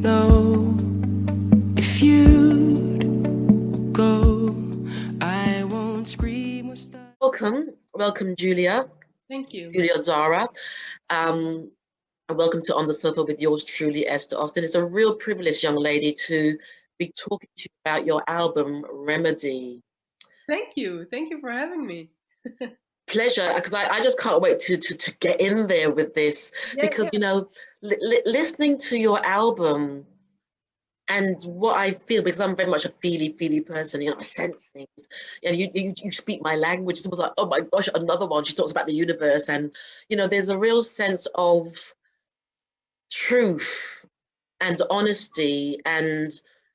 know if you'd go. I won't scream or start. Welcome, Julia. Thank you. Julia Zahra. And welcome to On the Sofa with yours truly, Esther Austin. It's a real privilege, young lady, to be talking to you about your album, Remedy. Thank you. Thank you for having me. Pleasure, because I just can't wait to get in there with this. Because, you know, listening to your album and what I feel, because I'm very much a feely person, you know, I sense things. And you speak my language. It was like, oh my gosh, another one. She talks about the universe. And, you know, there's a real sense of truth and honesty and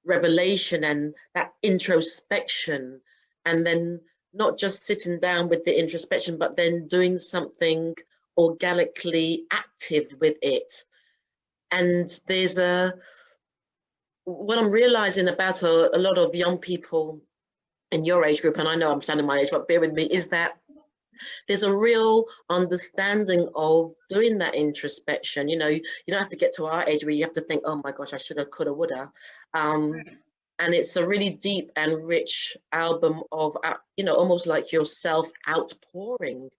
revelation and that introspection. And then not just sitting down with the introspection, but then doing something organically active with it. And there's what I'm realizing about a lot of young people in your age group, and I know I'm standing my age, but bear with me, is that there's a real understanding of doing that introspection. You know, you don't have to get to our age where you have to think, oh my gosh, I shoulda, coulda, woulda. And it's a really deep and rich album of, you know, almost like yourself outpouring.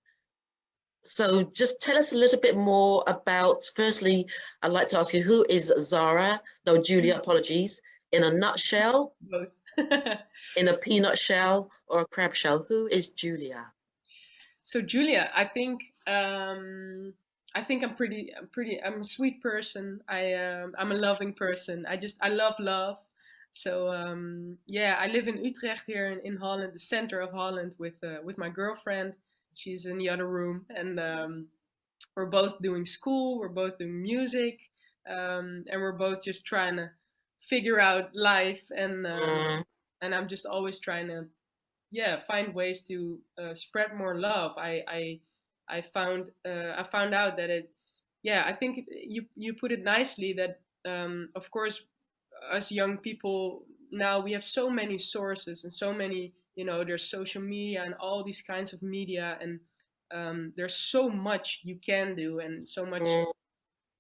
So just tell us a little bit more about, firstly, I'd like to ask you, who is Zahra? No, Julia, apologies. In a nutshell, Both. in a peanut shell or a crab shell, who is Julia? So Julia, I think I'm a sweet person. I'm a loving person. I love love. So I live in Utrecht here in Holland, the center of Holland, with my girlfriend. She's in the other room, and we're both doing school. We're both doing music, and we're both just trying to figure out life. And I'm just always trying to find ways to spread more love. I found out that I think you put it nicely that of course us young people now we have so many sources and so many, you know, there's social media and all these kinds of media, and there's so much you can do and so much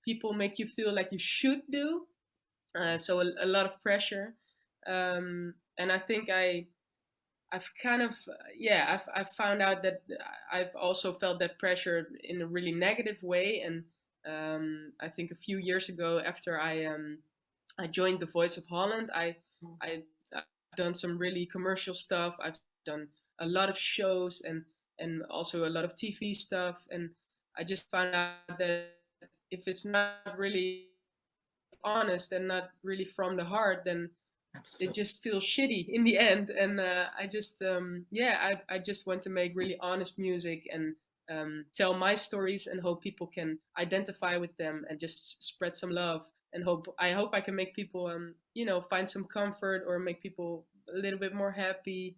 people make you feel like you should do, so a lot of pressure, and I think I've kind of I've found out that I've also felt that pressure in a really negative way, and I think a few years ago after I joined the Voice of Holland, I've done some really commercial stuff. I've done a lot of shows and also a lot of TV stuff, and I just found out that if it's not really honest and not really from the heart, then it just feels shitty in the end. And I just want to make really honest music and tell my stories and hope people can identify with them and just spread some love, and I hope I can make people find some comfort or make people a little bit more happy,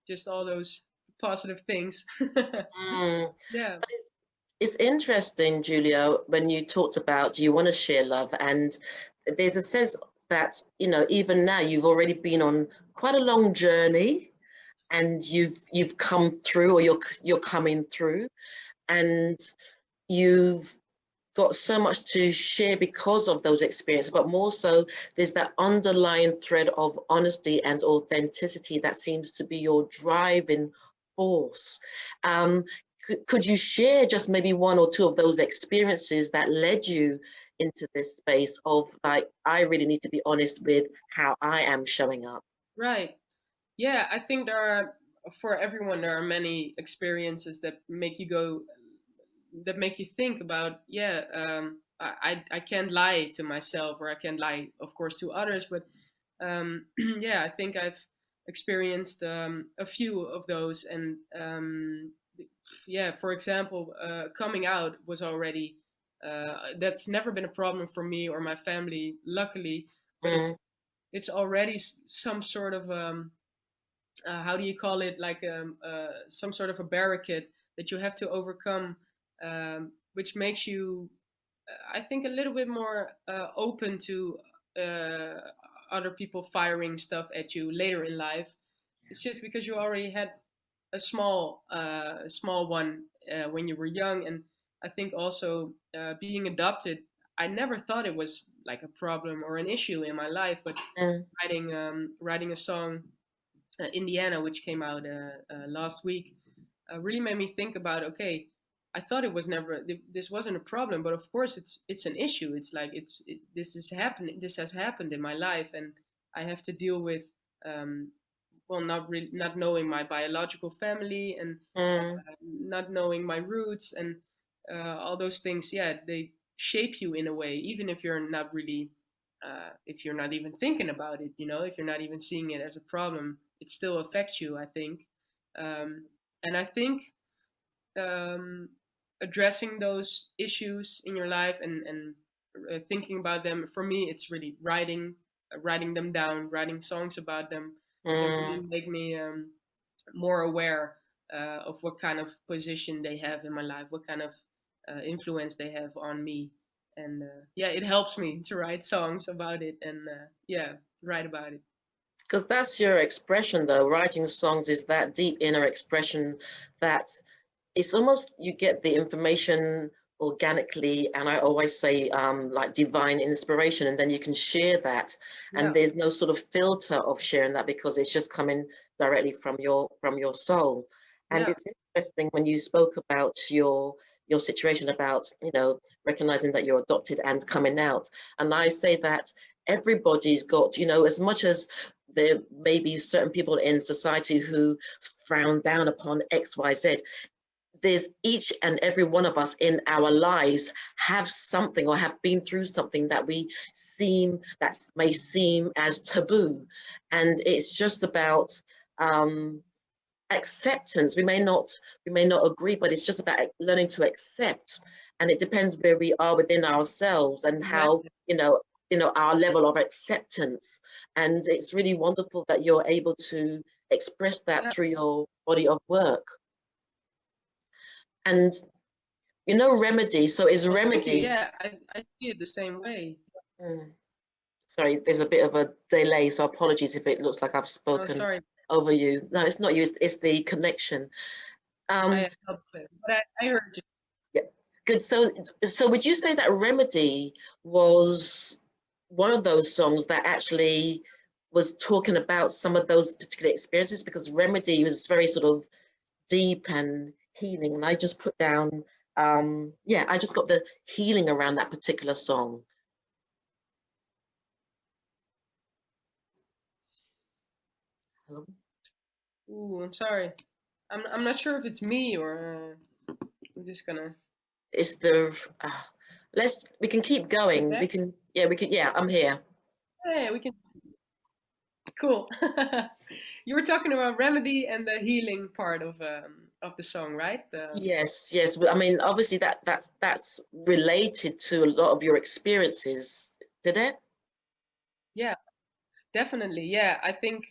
just all those positive things. Yeah. But it's interesting, Julia, when you talked about you want to share love, and there's a sense that, you know, even now you've already been on quite a long journey, and you've come through, or you're coming through, and you've got so much to share because of those experiences, but more so there's that underlying thread of honesty and authenticity that seems to be your driving force. Could you share just maybe one or two of those experiences that led you into this space of like, I really need to be honest with how I am showing up? Right. Yeah, I think for everyone, there are many experiences that make you think about, I can't lie to myself, or I can't lie, of course, to others. But I think I've experienced a few of those. And for example, coming out was already, that's never been a problem for me or my family, luckily. But it's already some sort of, how do you call it, like some sort of a barricade that you have to overcome, which makes you, I think, a little bit more open to other people firing stuff at you later in life. It's just because you already had a small one when you were young, and I think also being adopted, I never thought it was like a problem or an issue in my life, but Mm, writing a song, Indiana, which came out last week, really made me think about, okay, I thought it was never this wasn't a problem, but of course it's an issue. It's like this is happening. This has happened in my life, and I have to deal with, um, well, not knowing my biological family, and mm, not knowing my roots, and all those things. Yeah, they shape you in a way, even if you're not really, if you're not even thinking about it. If you're not even seeing it as a problem, it still affects you, I think. And I think, um, addressing those issues in your life, and thinking about them, for me, it's really writing them down, writing songs about them, can really mm. make me, more aware of what kind of position they have in my life, what kind of influence they have on me. And yeah, it helps me to write songs about it, and yeah, write about it. Because that's your expression, though. Writing songs is that deep inner expression that it's almost you get the information organically, and I always say like divine inspiration, and then you can share that, and Yeah, there's no sort of filter of sharing that because it's just coming directly from your soul. And yeah, it's interesting when you spoke about your situation about recognizing that you're adopted and coming out, and I say that everybody's got, as much as there may be certain people in society who frown down upon XYZ, there's each and every one of us in our lives have something or have been through something that may seem as taboo, and it's just about acceptance. We may not agree, but it's just about learning to accept, and it depends where we are within ourselves and how exactly. our level of acceptance. And it's really wonderful that you're able to express that Yeah, through your body of work. And Remedy. So is well, thank you. Remedy. Yeah, I see it the same way. Mm, sorry, there's a bit of a delay, so apologies if it looks like I've Oh, spoken sorry, over you. No, it's not you. It's the connection. Um, I helped it, but I heard you. yeah, good. So would you say that Remedy was one of those songs that actually was talking about some of those particular experiences? Because Remedy was very sort of deep and healing, and I just put down, yeah, I just got the healing around that particular song. Hello? Ooh, I'm sorry. I'm not sure if it's me, or I'm just gonna. It's the we can keep You going. back? Yeah, I'm here. Yeah, we can. Cool. You were talking about remedy and the healing part of the song, right? Yes, but I mean, obviously that's related to a lot of your experiences, did it? Yeah, definitely. Yeah, I think,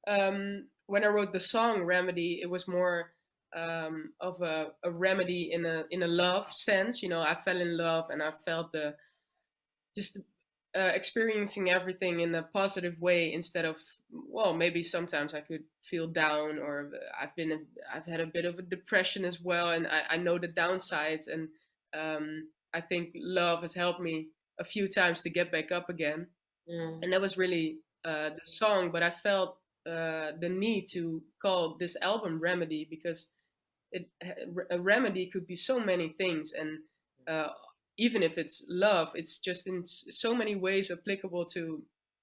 when I wrote the song Remedy, it was more, of a remedy in a love sense. I fell in love, and I felt the just experiencing everything in a positive way, instead of, well, maybe sometimes I could feel down, or I've had a bit of a depression as well, and I know the downsides, and I think love has helped me a few times to get back up again. Mm, And that was really the song. But I felt the need to call this album Remedy, because a remedy could be so many things, and uh, even if it's love, it's just in so many ways applicable to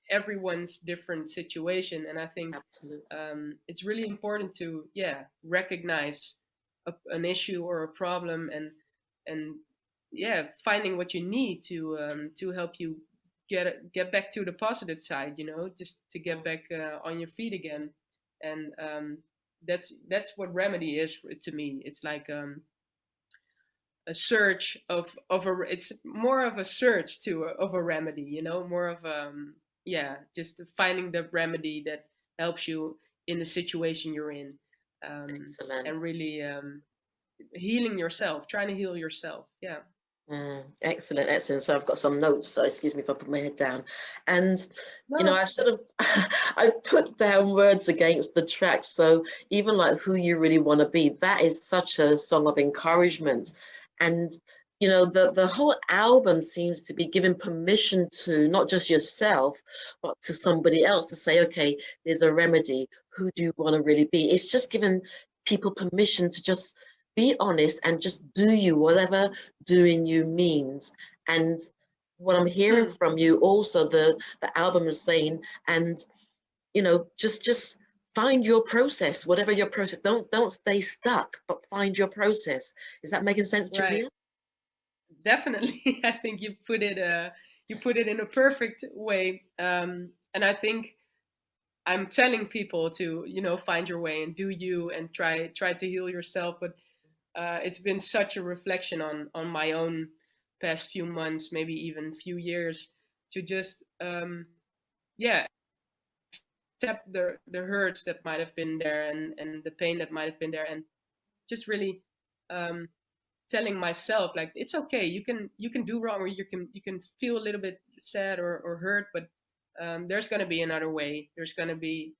everyone's different situation. And I think, absolutely. it's really important to, yeah, recognize an issue or a problem, and yeah, finding what you need to help you get back to the positive side, just to get Mm, back on your feet again. And that's what remedy is to me. It's like, a search of a it's more of a search of a remedy, more of, yeah, just finding the remedy that helps you in the situation you're in, excellent. and really, healing yourself, trying to heal yourself. Yeah. Excellent, excellent. So I've got some notes, so excuse me if I put my head down. And, No. I sort of, I've put down words against the tracks. So even like Who You Really Want to Be, that is such a song of encouragement. And, you know, the whole album seems to be giving permission to not just yourself, but to somebody else to say, okay, there's a remedy. Who do you want to really be? It's just giving people permission to just be honest and just do you, whatever doing you means. And what I'm hearing Hmm. from you also, the album is saying, and you know, just find your process, whatever your process. Don't stay stuck, but find your process. Is that making sense, Right. Julia? Definitely. I think you put it in a perfect way. And I think I'm telling people to, you know, find your way and do you and try to heal yourself. But it's been such a reflection on my own past few months, maybe even few years, to just yeah, accept the hurts that might have been there, and the pain that might have been there, and just really um, telling myself like it's okay, you can do wrong, or you can feel a little bit sad or hurt, but there's going to be another way, there's going to be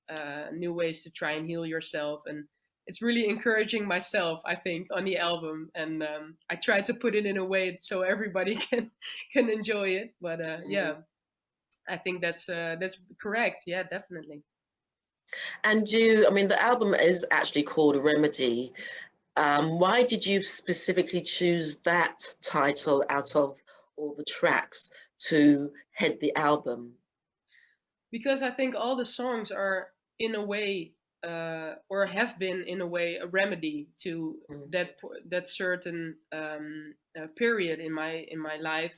new ways to try and heal yourself. And it's really encouraging myself, I think, on the album. And I try to put it in a way so everybody can enjoy it. But Mm. yeah, I think that's correct. Yeah, definitely. And you, I mean, the album is actually called Remedy. Why did you specifically choose that title out of all the tracks to head the album? Because I think all the songs are in a way, or have been in a way, a remedy to Mm. that certain period in my life.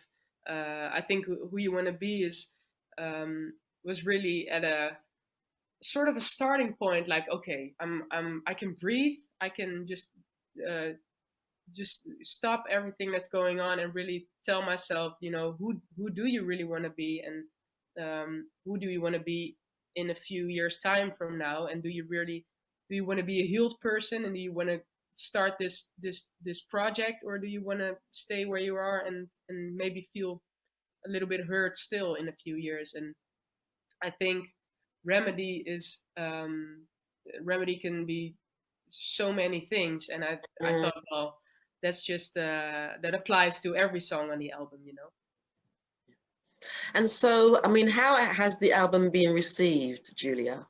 I think who you want to be is was really at a sort of a starting point. Like, okay, I can breathe. I can uh, just stop everything that's going on and really tell myself, you know, who do you really want to be, and who do you want to be in a few years time from now, and do you want to be a healed person, and do you want to start this project, or do you want to stay where you are and maybe feel a little bit hurt still in a few years. And I think remedy is remedy can be so many things. And I Mm. thought, well, that's just that applies to every song on the album, you know. And so, I mean, how has the album been received, Julia?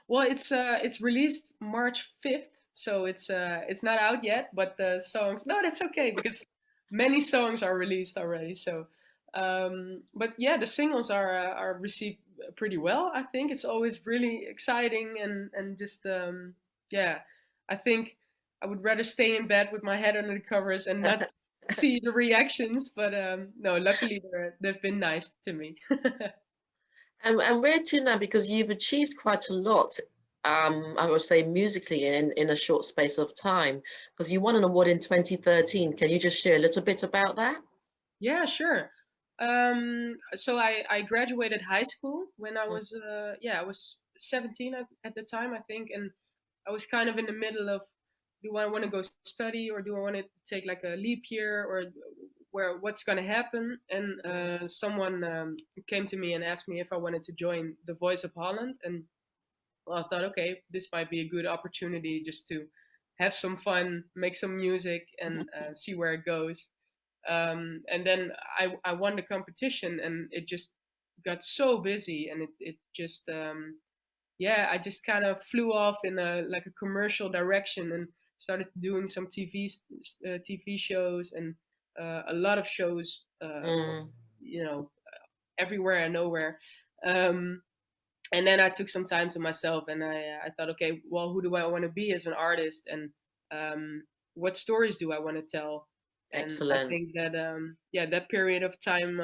Well, it's released March 5th, so it's not out yet, but the songs, no, that's okay, because many songs are released already. So but yeah, the singles are received pretty well. I think it's always really exciting, and just yeah, I think I would rather stay in bed with my head under the covers and not see the reactions. But no, luckily they've been nice to me. And where to now? Because you've achieved quite a lot, I would say musically in a short space of time. Because you won an award in 2013. Can you just share a little bit about that? Yeah, sure. So I graduated high school when I Mm. was yeah, I was 17 at the time, I think. And I was kind of in the middle of, do I want to go study, or do I want to take like a leap year, or where what's going to happen? And someone came to me and asked me if I wanted to join the Voice of Holland. And well, I thought, okay, this might be a good opportunity just to have some fun, make some music, and see where it goes. And then I won the competition, and it just got so busy, and it just yeah, I just kind of flew off in a like a commercial direction, and started doing some TV shows, and a lot of shows for, Mm. you know, everywhere and nowhere. um, and then I took some time to myself, and I thought, okay, well, who do I want to be as an artist, and what stories do I want to tell? And I Excellent. think that yeah, that period of time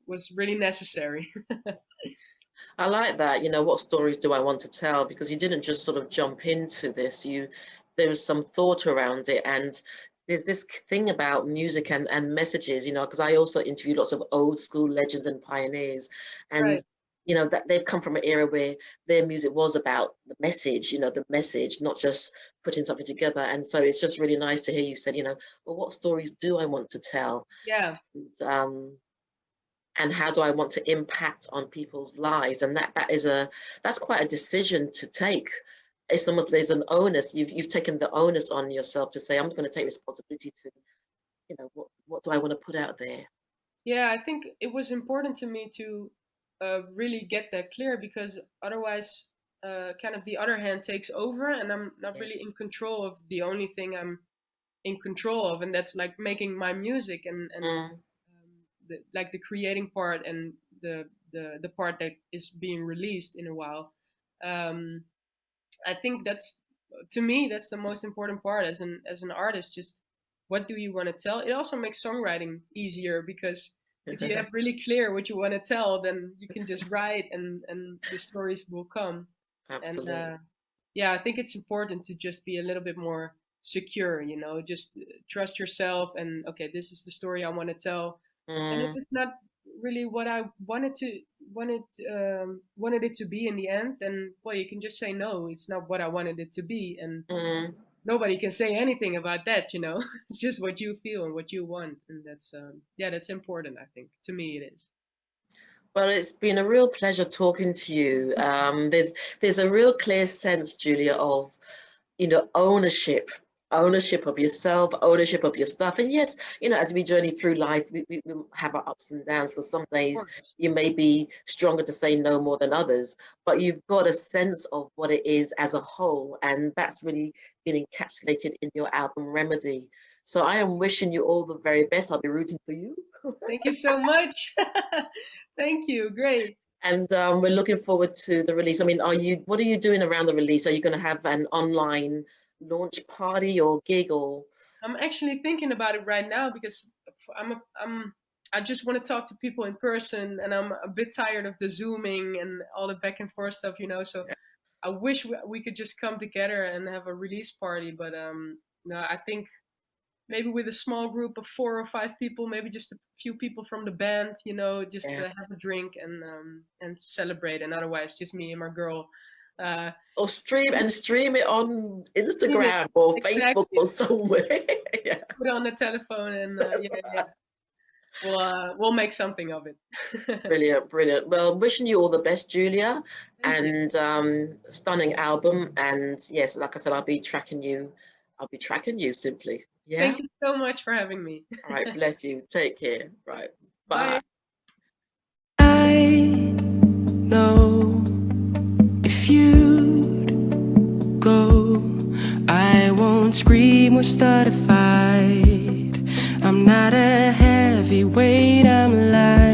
was really necessary. I like that. You know, what stories do I want to tell? Because you didn't just sort of jump into this. There was some thought around it, and there's this thing about music and messages. You know, because I also interview lots of old school legends and pioneers, and Right. you know that they've come from an era where their music was about the message. You know, the message, not just putting something together. And so it's just really nice to hear you said, you know, well, what stories do I want to tell? Yeah. And how do I want to impact on people's lives? And that's quite a decision to take. It's almost there's an onus. You've taken the onus on yourself to say, I'm going to take responsibility to what do I want to put out there? Yeah, I think it was important to me to really get that clear, because otherwise, kind of the other hand takes over, and I'm not Yeah. really in control of the only thing I'm in control of, and that's like making my music and Mm, like the creating part and the part that is being released in a while. Um, I think that's, to me, that's the most important part as an artist. Just what do you want to tell? It also makes songwriting easier, because if you have really clear what you want to tell, then you can just write, and the stories will come. And absolutely. yeah, I think it's important to just be a little bit more secure. Just trust yourself, and okay, this is the story I want to tell. And if Mm, it's not really what I wanted it to be in the end, then well, you can just say no, it's not what I wanted it to be, and mm. nobody can say anything about that. It's just what you feel and what you want, and that's yeah, that's important. I think to me it is. Well, it's been a real pleasure talking to you. There's a real clear sense, Julia, of ownership of yourself, ownership of your stuff. And yes, as we journey through life, we have our ups and downs, because some Of days course. you may be stronger to say no more than others, but you've got a sense of what it is as a whole, and that's really been encapsulated in your album Remedy. So I am wishing you all the very best. I'll be rooting for you. Thank you so much. Thank you. Great. And we're looking forward to the release. I mean, what are you doing around the release? Are you going to have an online launch party or gig, or? I'm actually thinking about it right now, because I just want to talk to people in person, and I'm a bit tired of the zooming and all the back and forth stuff. So Yeah. I wish we could just come together and have a release party, but no, I think maybe with a small group of 4 or 5 people, maybe just a few people from the band, just Yeah. have a drink and celebrate, and otherwise just me and my girl. Uh, Or stream it on Stream it. Instagram or Facebook Exactly. or somewhere. Yeah. Just put it on the telephone, and That's yeah, yeah, we'll make something of it. brilliant, brilliant. Well, wishing you all the best, Julia, Thank you. and stunning album. And yes, like I said, I'll be tracking you. I'll be tracking you simply. Yeah. Thank you so much for having me. All right. Bless you. Take care. Right. Bye. Bye. I know if you'd go, I won't scream or start a fight. I'm not a heavyweight, I'm light.